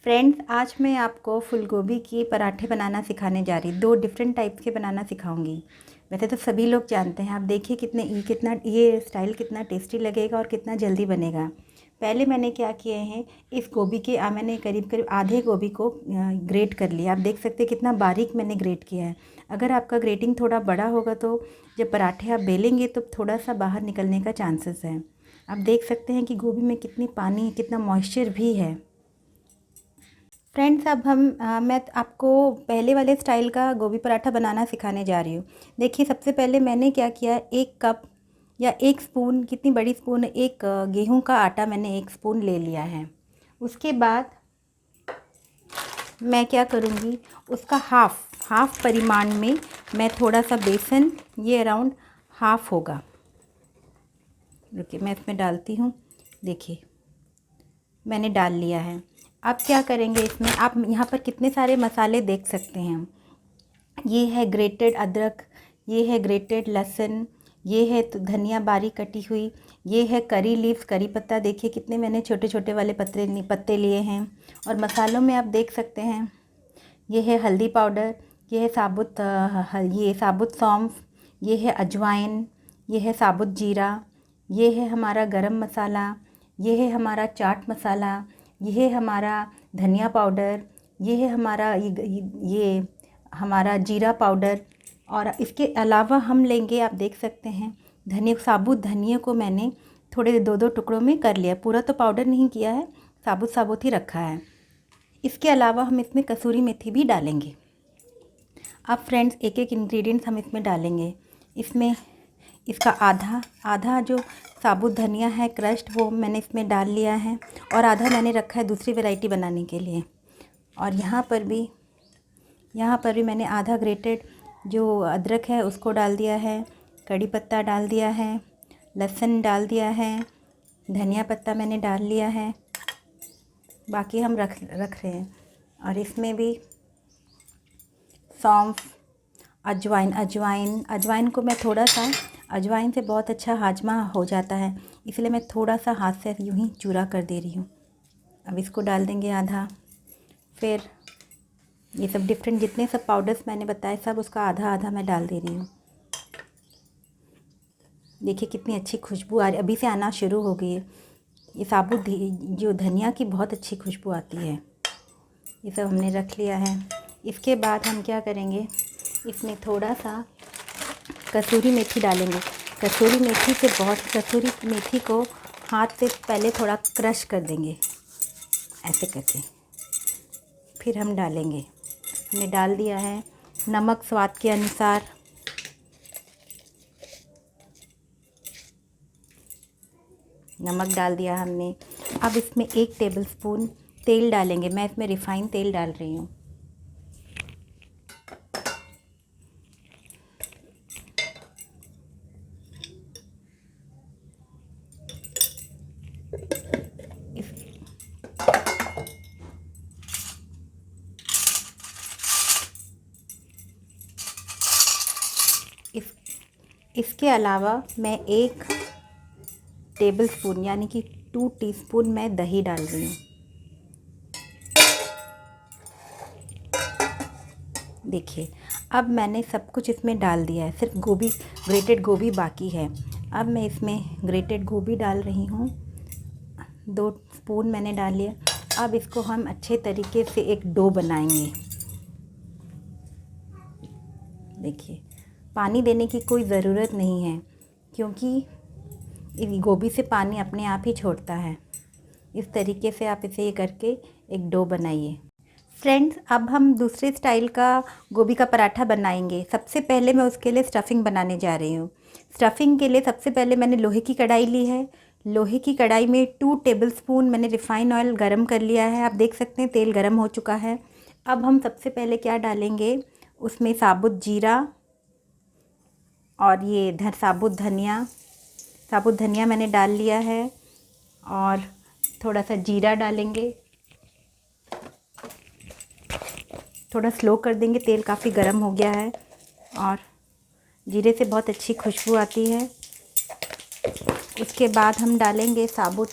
Friends, आज मैं आपको फूल गोभी की पराठे बनाना सिखाने जा रही हूँ। 2 डिफरेंट टाइप के बनाना सिखाऊंगी। वैसे तो सभी लोग जानते हैं। आप देखिए कितना ये स्टाइल कितना टेस्टी लगेगा और कितना जल्दी बनेगा। पहले मैंने क्या किए हैं, इस गोभी के मैंने करीब करीब आधे गोभी को ग्रेट कर लिया। आप देख सकते हैं कितना बारीक मैंने ग्रेट किया है। अगर आपका ग्रेटिंग थोड़ा बड़ा होगा तो जब पराठे आप बेलेंगे तो थोड़ा सा बाहर निकलने का चांसेस है। आप देख सकते हैं कि गोभी में कितनी पानी, कितना मॉइस्चर भी है। फ्रेंड्स, अब मैं आपको पहले वाले स्टाइल का गोभी पराठा बनाना सिखाने जा रही हूँ। देखिए, सबसे पहले मैंने क्या किया, 1 कप या 1 स्पून, कितनी बड़ी स्पून, एक गेहूं का आटा मैंने 1 स्पून ले लिया है। उसके बाद मैं क्या करूँगी, उसका हाफ परिमाण में मैं थोड़ा सा बेसन, ये अराउंड हाफ होगा। रुकिए, मैं इसमें डालती हूँ। देखिए, मैंने डाल लिया है। अब क्या करेंगे, इसमें आप यहाँ पर कितने सारे मसाले देख सकते हैं। ये है ग्रेटेड अदरक, ये है ग्रेटेड लहसुन, ये है तो धनिया बारीक कटी हुई, ये है करी लीव्स, करी पत्ता। देखिए कितने मैंने छोटे छोटे वाले पत्ते लिए हैं। और मसालों में आप देख सकते हैं, ये है हल्दी पाउडर, ये है ये साबुत सौंफ, ये है अजवाइन, ये है साबुत जीरा, ये है हमारा गरम मसाला, ये है हमारा चाट मसाला, ये है हमारा धनिया पाउडर, ये है हमारा ये हमारा जीरा पाउडर। और इसके अलावा हम लेंगे, आप देख सकते हैं, साबुत धनिया को मैंने थोड़े 2-2 टुकड़ों में कर लिया। पूरा तो पाउडर नहीं किया है, साबुत ही रखा है। इसके अलावा हम इसमें कसूरी मेथी भी डालेंगे। अब फ्रेंड्स, एक एक इंग्रेडिएंट्स हम इसमें डालेंगे। इसमें इसका आधा जो साबुत धनिया है क्रश्ड, वो मैंने इसमें डाल लिया है। और आधा मैंने रखा है दूसरी वैरायटी बनाने के लिए। और यहाँ पर भी मैंने आधा ग्रेटेड जो अदरक है उसको डाल दिया है, कड़ी पत्ता डाल दिया है, लहसुन डाल दिया है, धनिया पत्ता मैंने डाल लिया है। बाकी हम रख रहे हैं। और इसमें भी सौंफ, अजवाइन को मैं थोड़ा सा, अजवाइन से बहुत अच्छा हाजमा हो जाता है, इसलिए मैं थोड़ा सा हाथ से यूं ही चूरा कर दे रही हूँ। अब इसको डाल देंगे आधा। फिर ये सब डिफरेंट जितने सब पाउडर्स मैंने बताए, सब उसका आधा आधा मैं डाल दे रही हूँ। देखिए कितनी अच्छी खुशबू अभी से आना शुरू हो गई है। ये साबुत जो धनिया की बहुत अच्छी खुशबू आती है। ये सब हमने रख लिया है। इसके बाद हम क्या करेंगे, इसमें थोड़ा सा कसूरी मेथी डालेंगे। कसूरी मेथी को हाथ से पहले थोड़ा क्रश कर देंगे, ऐसे करके। फिर हम डालेंगे, हमने डाल दिया है नमक स्वाद के अनुसार। नमक डाल दिया हमने। अब इसमें 1 टेबलस्पून तेल डालेंगे। मैं इसमें रिफ़ाइन तेल डाल रही हूँ। इसके अलावा मैं 1 टेबलस्पून यानी कि 2 टीस्पून मैं दही डाल रही हूँ। देखिए, अब मैंने सब कुछ इसमें डाल दिया है, सिर्फ ग्रेटेड गोभी बाकी है। अब मैं इसमें ग्रेटेड गोभी डाल रही हूँ। 2 स्पून मैंने डाल लिया। अब इसको हम अच्छे तरीके से एक डो बनाएंगे। देखिए, पानी देने की कोई ज़रूरत नहीं है, क्योंकि इस गोभी से पानी अपने आप ही छोड़ता है। इस तरीके से आप इसे करके एक डो बनाइए। फ्रेंड्स, अब हम दूसरे स्टाइल का गोभी का पराठा बनाएंगे। सबसे पहले मैं उसके लिए स्टफ़िंग बनाने जा रही हूँ। स्टफ़िंग के लिए सबसे पहले मैंने लोहे की कढ़ाई ली है। लोहे की कढ़ाई में 2 टेबलस्पून मैंने रिफ़ाइन ऑयल गरम कर लिया है। आप देख सकते हैं तेल गरम हो चुका है। अब हम सबसे पहले क्या डालेंगे, उसमें साबुत जीरा और ये साबुत धनिया मैंने डाल लिया है। और थोड़ा सा जीरा डालेंगे। थोड़ा स्लो कर देंगे, तेल काफ़ी गर्म हो गया है और जीरे से बहुत अच्छी खुशबू आती है। उसके बाद हम डालेंगे साबुत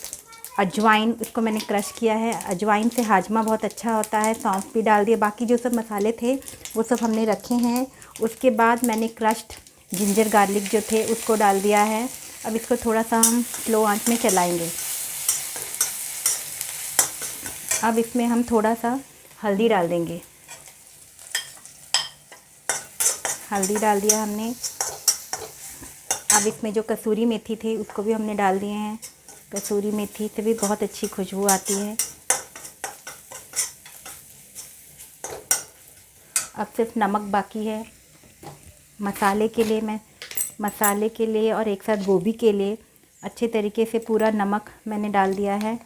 अजवाइन, इसको मैंने क्रश किया है। अजवाइन से हाजमा बहुत अच्छा होता है। सौंफ भी डाल दिया। बाकी जो सब मसाले थे वो सब हमने रखे हैं। उसके बाद मैंने क्रश्ड जिंजर गार्लिक जो थे उसको डाल दिया है। अब इसको थोड़ा सा हम स्लो आंच में चलाएंगे। अब इसमें हम थोड़ा सा हल्दी डाल देंगे। हल्दी डाल दिया हमने। अब इसमें जो कसूरी मेथी थी उसको भी हमने डाल दिए हैं। कसूरी मेथी से भी बहुत अच्छी खुशबू आती है। अब सिर्फ नमक बाकी है मसाले के लिए और एक साथ गोभी के लिए अच्छे तरीके से पूरा नमक मैंने डाल दिया है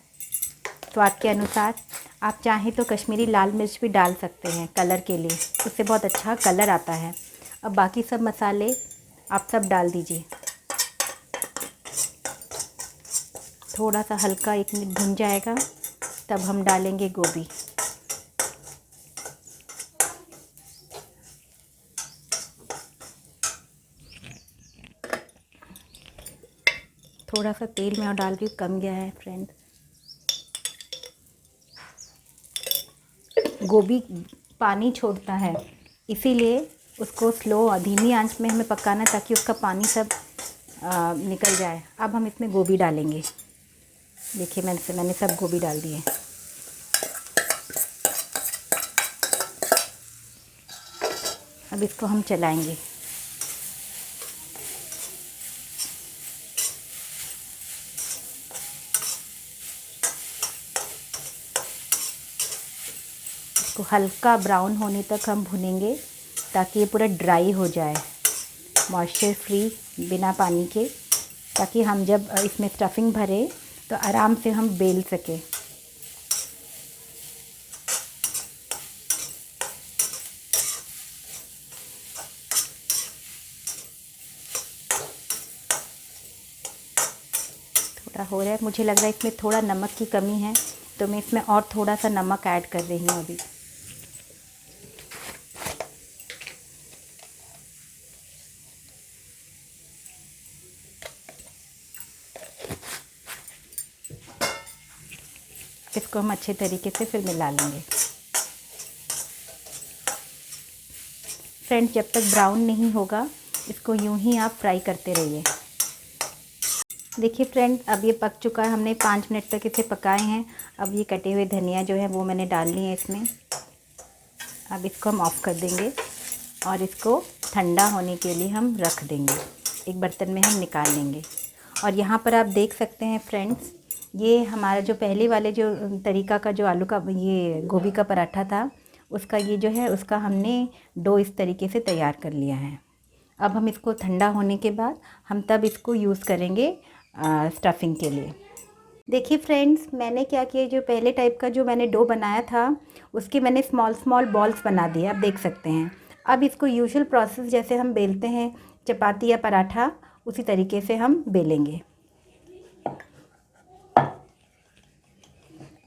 स्वाद के अनुसार। आप चाहें तो कश्मीरी लाल मिर्च भी डाल सकते हैं कलर के लिए, उससे बहुत अच्छा कलर आता है। अब बाकी सब मसाले आप सब डाल दीजिए। थोड़ा सा हल्का 1 मिनट भुन जाएगा तब हम डालेंगे गोभी। थोड़ा सा तेल में और डाल के कम गया है फ्रेंड। गोभी पानी छोड़ता है, इसीलिए उसको स्लो धीमी आंच में हमें पकाना ताकि उसका पानी सब निकल जाए। अब हम इसमें गोभी डालेंगे। देखिए मैंने सब गोभी डाल दिए। अब इसको हम चलाएंगे। इसको हल्का ब्राउन होने तक हम भुनेंगे ताकि ये पूरा ड्राई हो जाए, मॉइस्चर फ्री, बिना पानी के, ताकि हम जब इसमें स्टफिंग भरें तो आराम से हम बेल सकें। थोड़ा हो रहा है, मुझे लग रहा है इसमें थोड़ा नमक की कमी है तो मैं इसमें और थोड़ा सा नमक ऐड कर रही हूँ अभी। इसको हम अच्छे तरीके से फिर मिला लेंगे। फ्रेंड्स, जब तक ब्राउन नहीं होगा इसको यूं ही आप फ्राई करते रहिए। देखिए फ्रेंड्स, अब ये पक चुका है। हमने 5 मिनट तक इसे पकाए हैं। अब ये कटे हुए धनिया जो है वो मैंने डाल ली है इसमें। अब इसको हम ऑफ़ कर देंगे और इसको ठंडा होने के लिए हम रख देंगे। एक बर्तन में हम निकाल लेंगे। और यहाँ पर आप देख सकते हैं फ्रेंड्स, ये हमारा जो पहले वाले जो तरीका का जो आलू का ये गोभी का पराठा था उसका ये जो है उसका हमने डो इस तरीके से तैयार कर लिया है। अब हम इसको ठंडा होने के बाद हम तब इसको यूज़ करेंगे स्टफिंग के लिए। देखिए फ्रेंड्स, मैंने क्या किया, जो पहले टाइप का जो मैंने डो बनाया था उसके मैंने स्मॉल बॉल्स बना दिए, आप देख सकते हैं। अब इसको यूजुअल प्रोसेस जैसे हम बेलते हैं चपाती या पराठा, उसी तरीके से हम बेलेंगे।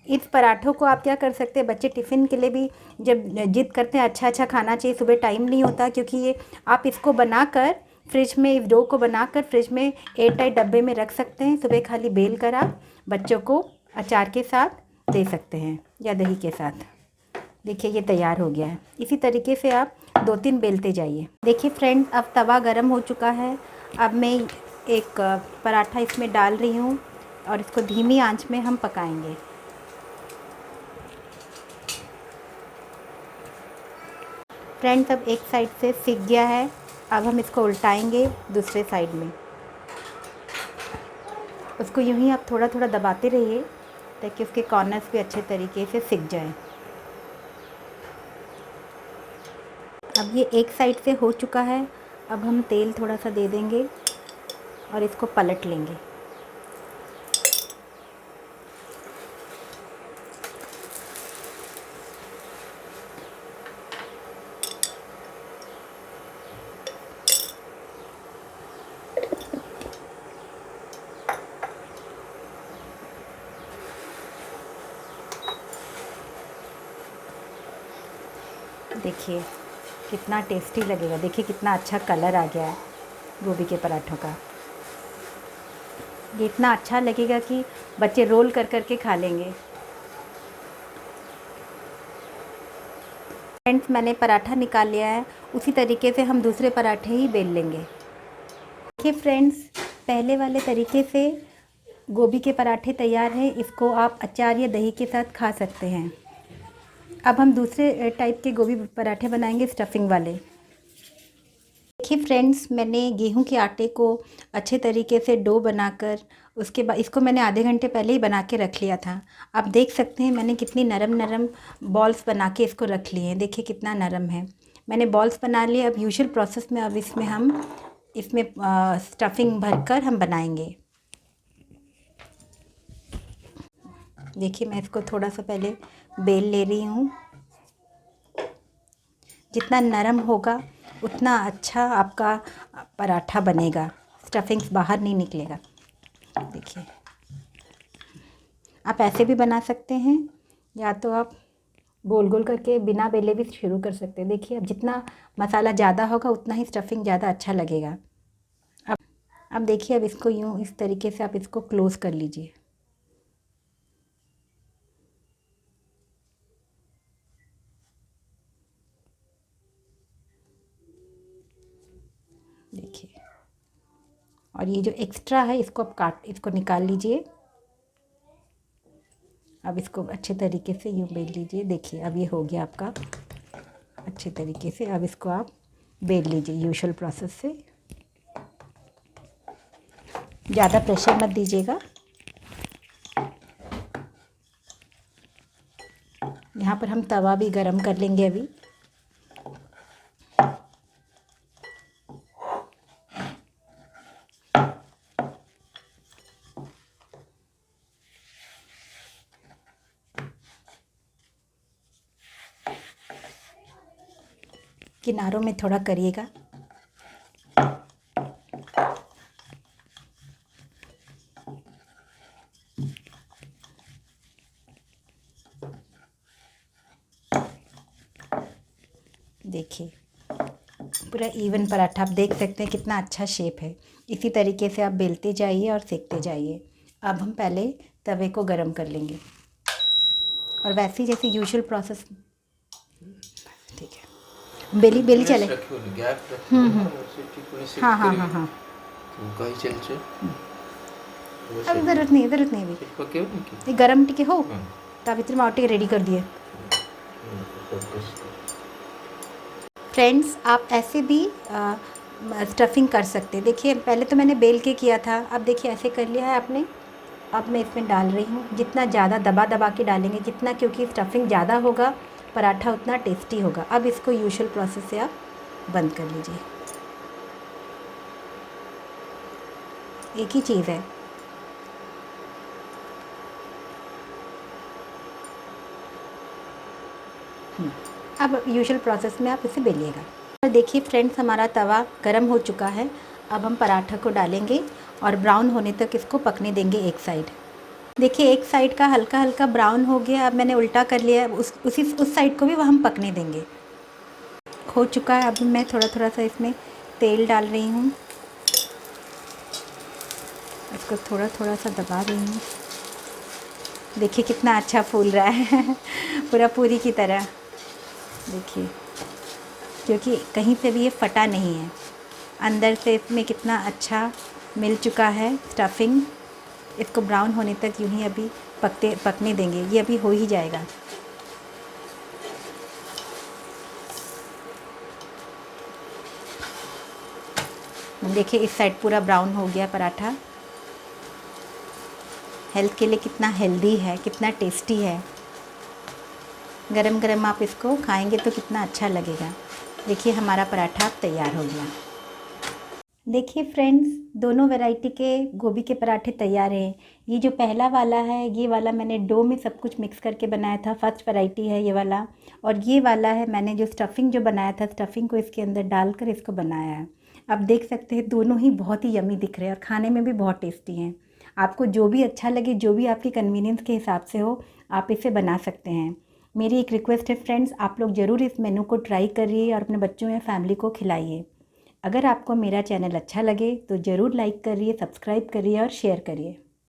इस पराठों को आप क्या कर सकते हैं, बच्चे टिफ़िन के लिए भी जब जिद करते हैं अच्छा खाना चाहिए, सुबह टाइम नहीं होता, क्योंकि ये आप इसको बनाकर फ्रिज में, इस डो को बनाकर फ्रिज में एयर टाइट डब्बे में रख सकते हैं। सुबह खाली बेल कर आप बच्चों को अचार के साथ दे सकते हैं या दही के साथ। देखिए ये तैयार हो गया है। इसी तरीके से आप 2-3 बेलते जाइए। देखिए फ्रेंड्स, अब तवा गरम हो चुका है। अब मैं एक पराठा इसमें डाल रही हूँ और इसको धीमी आंच में हम पकाएंगे। फ्रेंड्स, अब एक साइड से सिक गया है। अब हम इसको उल्टाएंगे दूसरे साइड में। उसको यूं ही आप थोड़ा थोड़ा दबाते रहिए ताकि उसके कॉर्नर्स भी अच्छे तरीके से सिक जाएं। अब ये एक साइड से हो चुका है। अब हम तेल थोड़ा सा दे देंगे और इसको पलट लेंगे। देखिए कितना टेस्टी लगेगा। देखिए कितना अच्छा कलर आ गया है गोभी के पराठों का। ये इतना अच्छा लगेगा कि बच्चे रोल कर कर के खा लेंगे। फ्रेंड्स, मैंने पराठा निकाल लिया है, उसी तरीके से हम दूसरे पराठे ही बेल लेंगे। देखिए फ्रेंड्स, पहले वाले तरीके से गोभी के पराठे तैयार हैं। इसको आप अचार या दही के साथ खा सकते हैं। अब हम दूसरे टाइप के गोभी पराठे बनाएंगे, स्टफिंग वाले। देखिए फ्रेंड्स, मैंने गेहूं के आटे को अच्छे तरीके से डो बनाकर उसके बाद इसको मैंने आधे घंटे पहले ही बना के रख लिया था। आप देख सकते हैं मैंने कितनी नरम नरम बॉल्स बना के इसको रख लिए हैं। देखिए कितना नरम है। मैंने बॉल्स बना लिए। अब यूजुअल प्रोसेस में अब इसमें स्टफिंग भरकर हम बनाएंगे। देखिए मैं इसको थोड़ा सा पहले बेल ले रही हूँ। जितना नरम होगा उतना अच्छा आपका पराठा बनेगा, स्टफिंग्स बाहर नहीं निकलेगा। देखिए आप ऐसे भी बना सकते हैं, या तो आप गोल गोल करके बिना बेले भी शुरू कर सकते हैं। देखिए अब जितना मसाला ज़्यादा होगा उतना ही स्टफिंग ज़्यादा अच्छा लगेगा। अब देखिए, अब इसको यूँ इस तरीके से आप इसको क्लोज़ कर लीजिए। देखिए, और ये जो एक्स्ट्रा है इसको आप इसको निकाल लीजिए। अब इसको अच्छे तरीके से यूँ बेल लीजिए। देखिए अब ये हो गया आपका अच्छे तरीके से। अब इसको आप बेल लीजिए यूजुअल प्रोसेस से। ज़्यादा प्रेशर मत दीजिएगा। यहाँ पर हम तवा भी गरम कर लेंगे अभी। किनारों में थोड़ा करिएगा। देखिए पूरा इवन पराठा आप देख सकते हैं कितना अच्छा शेप है। इसी तरीके से आप बेलते जाइए और सेकते जाइए। अब हम पहले तवे को गरम कर लेंगे और वैसे ही जैसे यूजुअल प्रोसेस। ठीक है, बेली बेली चले। हाँ हाँ हाँ हाँ, अब ज़रूरत नहीं अभी। ये गरम टिके हो तब इतने माउटी रेडी कर दिए। फ्रेंड्स, आप ऐसे भी स्टफिंग कर सकते हैं। देखिए पहले तो मैंने बेल के किया था, अब देखिए ऐसे कर लिया है आपने। अब मैं इसमें डाल रही हूँ। जितना ज़्यादा दबा दबा के डालेंगे, जितना, क्योंकि स्टफिंग ज़्यादा होगा पराठा उतना टेस्टी होगा। अब इसको यूजुअल प्रोसेस से आप बंद कर लीजिए। एक ही चीज़ है। अब यूजुअल प्रोसेस में आप इसे बेलिएगा। और देखिए फ्रेंड्स, हमारा तवा गरम हो चुका है। अब हम पराठा को डालेंगे और ब्राउन होने तक इसको पकने देंगे एक साइड। देखिए एक साइड का हल्का हल्का ब्राउन हो गया। अब मैंने उल्टा कर लिया है, उस साइड को भी हम पकने देंगे। हो चुका है। अब मैं थोड़ा थोड़ा सा इसमें तेल डाल रही हूँ। इसको थोड़ा थोड़ा सा दबा रही हूँ। देखिए कितना अच्छा फूल रहा है पूरा पूरी की तरह। देखिए क्योंकि कहीं से भी ये फटा नहीं है, अंदर से इसमें कितना अच्छा मिल चुका है स्टफिंग। इसको ब्राउन होने तक यूँ ही अभी पकने देंगे। ये अभी हो ही जाएगा। देखिए इस साइड पूरा ब्राउन हो गया पराठा। हेल्थ के लिए कितना हेल्दी है, कितना टेस्टी है। गरम गरम आप इसको खाएंगे तो कितना अच्छा लगेगा। देखिए हमारा पराठा तैयार हो गया। देखिए फ्रेंड्स, दोनों वैरायटी के गोभी के पराठे तैयार हैं। ये जो पहला वाला है, ये वाला मैंने डो में सब कुछ मिक्स करके बनाया था, फर्स्ट वैरायटी है ये वाला। और ये वाला है मैंने जो स्टफिंग जो बनाया था, स्टफिंग को इसके अंदर डालकर इसको बनाया है। आप देख सकते हैं दोनों ही बहुत ही यमी दिख रहे हैं और खाने में भी बहुत टेस्टी हैं। आपको जो भी अच्छा लगे, जो भी आपकी कन्वीनियंस के हिसाब से हो, आप इसे बना सकते हैं। मेरी एक रिक्वेस्ट है फ्रेंड्स, आप लोग ज़रूर इस मेनू को ट्राई करिए और अपने बच्चों या फैमिली को खिलाइए। अगर आपको मेरा चैनल अच्छा लगे तो ज़रूर लाइक करिए, सब्सक्राइब करिए और शेयर करिए।